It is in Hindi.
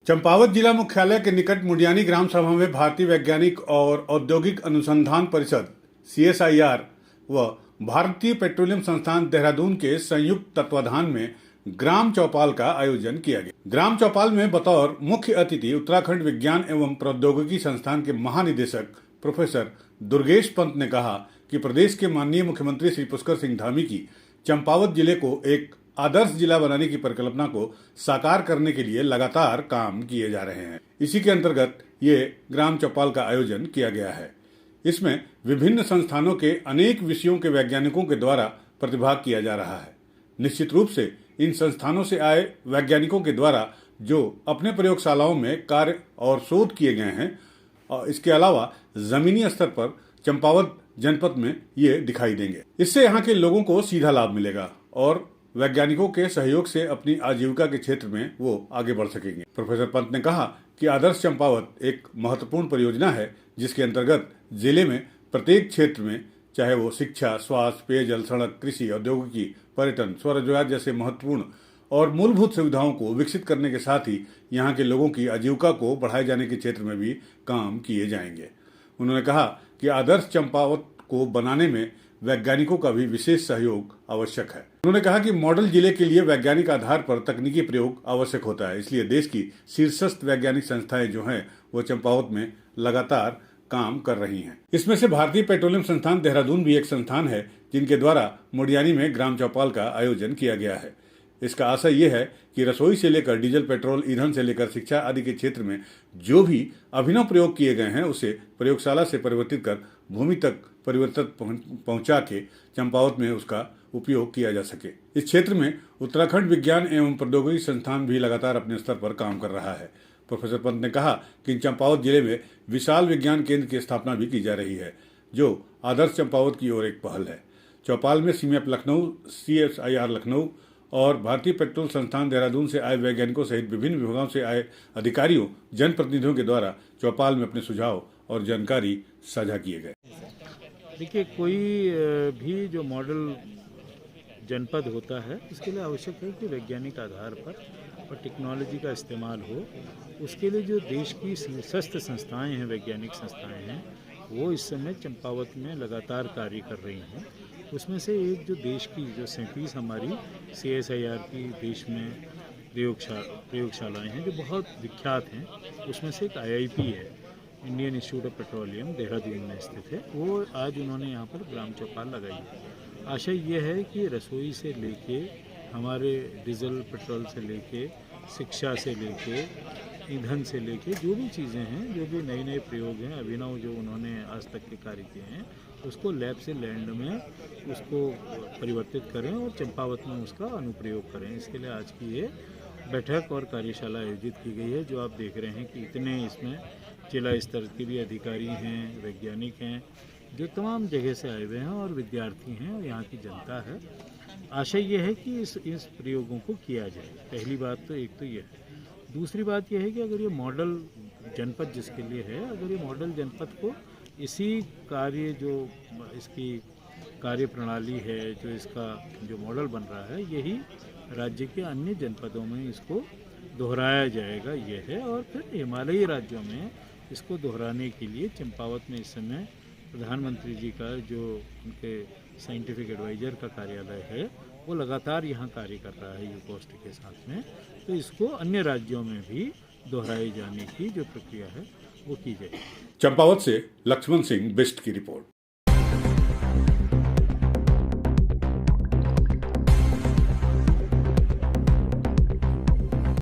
चंपावत जिला मुख्यालय के निकट मुडियानी ग्राम सभा में भारतीय वैज्ञानिक और औद्योगिक अनुसंधान परिषद (CSIR) व भारतीय पेट्रोलियम संस्थान देहरादून के संयुक्त तत्वाधान में ग्राम चौपाल का आयोजन किया गया। ग्राम चौपाल में बतौर मुख्य अतिथि उत्तराखंड विज्ञान एवं प्रौद्योगिकी संस्थान के महानिदेशक प्रोफेसर दुर्गेश पंत ने कहा कि प्रदेश के माननीय मुख्यमंत्री श्री पुष्कर सिंह धामी की चंपावत जिले को एक आदर्श जिला बनाने की परिकल्पना को साकार करने के लिए लगातार काम किए जा रहे हैं। इसी के अंतर्गत ये ग्राम चौपाल का आयोजन किया गया है। इसमें विभिन्न संस्थानों के अनेक विषयों के वैज्ञानिकों के द्वारा प्रतिभाग किया जा रहा है। निश्चित रूप से इन संस्थानों से आए वैज्ञानिकों के द्वारा जो अपने प्रयोगशालाओं में कार्य और शोध किए गए हैं, और इसके अलावा जमीनी स्तर पर चंपावत जनपद में ये दिखाई देंगे। इससे यहाँ के लोगों को सीधा लाभ मिलेगा और वैज्ञानिकों के सहयोग से अपनी आजीविका के क्षेत्र में वो आगे बढ़ सकेंगे। प्रोफेसर पंत ने कहा कि आदर्श चंपावत एक महत्वपूर्ण परियोजना है जिसके अंतर्गत जिले में प्रत्येक क्षेत्र में, चाहे वो शिक्षा, स्वास्थ्य, पेयजल, सड़क, कृषि, औद्योगिकी, पर्यटन, स्वरोजगार जैसे महत्वपूर्ण और मूलभूत सुविधाओं को विकसित करने के साथ ही यहाँ के लोगों की आजीविका को बढ़ाए जाने के क्षेत्र में भी काम किए जाएंगे। उन्होंने कहा कि आदर्श चंपावत को बनाने में वैज्ञानिकों का भी विशेष सहयोग आवश्यक है। उन्होंने कहा कि मॉडल जिले के लिए वैज्ञानिक आधार पर तकनीकी प्रयोग आवश्यक होता है, इसलिए देश की शीर्षस्थ वैज्ञानिक संस्थाएं जो हैं वो चंपावत में लगातार काम कर रही हैं। इसमें से भारतीय पेट्रोलियम संस्थान देहरादून भी एक संस्थान है जिनके द्वारा मुडियानी में ग्राम चौपाल का आयोजन किया गया है। इसका आशय ये है कि रसोई से लेकर डीजल, पेट्रोल, ईंधन से लेकर शिक्षा आदि के क्षेत्र में जो भी अभिनव प्रयोग किए गए हैं उसे प्रयोगशाला से परिवर्तित कर भूमि तक परिवर्तित पहुंचा के चंपावत में उसका उपयोग किया जा सके। इस क्षेत्र में उत्तराखंड विज्ञान एवं प्रौद्योगिकी संस्थान भी लगातार अपने स्तर पर काम कर रहा है। प्रोफेसर पंत ने कहा कि चंपावत जिले में विशाल विज्ञान केंद्र की स्थापना भी की जा रही है जो आदर्श चंपावत की ओर एक पहल है। चौपाल में सीमेप लखनऊ, CSIR लखनऊ और भारतीय पेट्रोल संस्थान देहरादून से आए वैज्ञानिकों सहित विभिन्न विभागों से आए अधिकारियों, जनप्रतिनिधियों के द्वारा चौपाल में अपने सुझाव और जानकारी साझा किए गए। देखिए, कोई भी जो मॉडल जनपद होता है उसके लिए आवश्यक है कि वैज्ञानिक आधार पर और टेक्नोलॉजी का इस्तेमाल हो। उसके लिए जो देश की शीर्षस्थ संस्थाएं हैं, वैज्ञानिक संस्थाएं हैं, वो इस समय चंपावत में लगातार कार्य कर रही हैं। उसमें से एक जो देश की जो 37 हमारी CSIR की देश में प्रयोगशालाएँ हैं जो बहुत विख्यात हैं, उसमें से एक IIP है, Indian institute of petroleum, Dehradun में स्थित है। वो आज उन्होंने यहाँ पर ग्राम चौपाल लगाई है। आशा ये है कि रसोई से लेके हमारे डीजल, पेट्रोल से लेके, शिक्षा से लेके, ईंधन से लेके जो भी चीज़ें हैं, जो भी नए नए प्रयोग हैं, अभिनव जो उन्होंने आज तक के कार्य किए हैं, उसको लैब से लैंड में उसको परिवर्तित करें और चंपावत में उसका अनुप्रयोग करें। इसके लिए आज की ये बैठक और कार्यशाला आयोजित की गई है। जो आप देख रहे हैं कि इतने इसमें जिला स्तर के भी अधिकारी हैं, वैज्ञानिक हैं, जो तमाम जगह से आए हुए हैं और विद्यार्थी हैं और यहाँ की जनता है। आशा ये है कि इस प्रयोगों को किया जाए। पहली बात तो एक तो ये है। दूसरी बात यह है कि अगर ये मॉडल जनपद जिसके लिए है, अगर ये मॉडल जनपद को इसी कार्य जो इसकी कार्य प्रणाली है, जो इसका जो मॉडल बन रहा है, यही राज्य के अन्य जनपदों में इसको दोहराया जाएगा ये है। और फिर हिमालयी राज्यों में इसको दोहराने के लिए चंपावत में इस समय प्रधानमंत्री जी का जो उनके साइंटिफिक एडवाइज़र का कार्यालय है वो लगातार यहाँ कार्य कर रहा है यूकोस्ट के साथ में। तो इसको अन्य राज्यों में भी दोहराए जाने की जो प्रक्रिया है वो की जाएगी। चंपावत से लक्ष्मण सिंह बिष्ट की रिपोर्ट।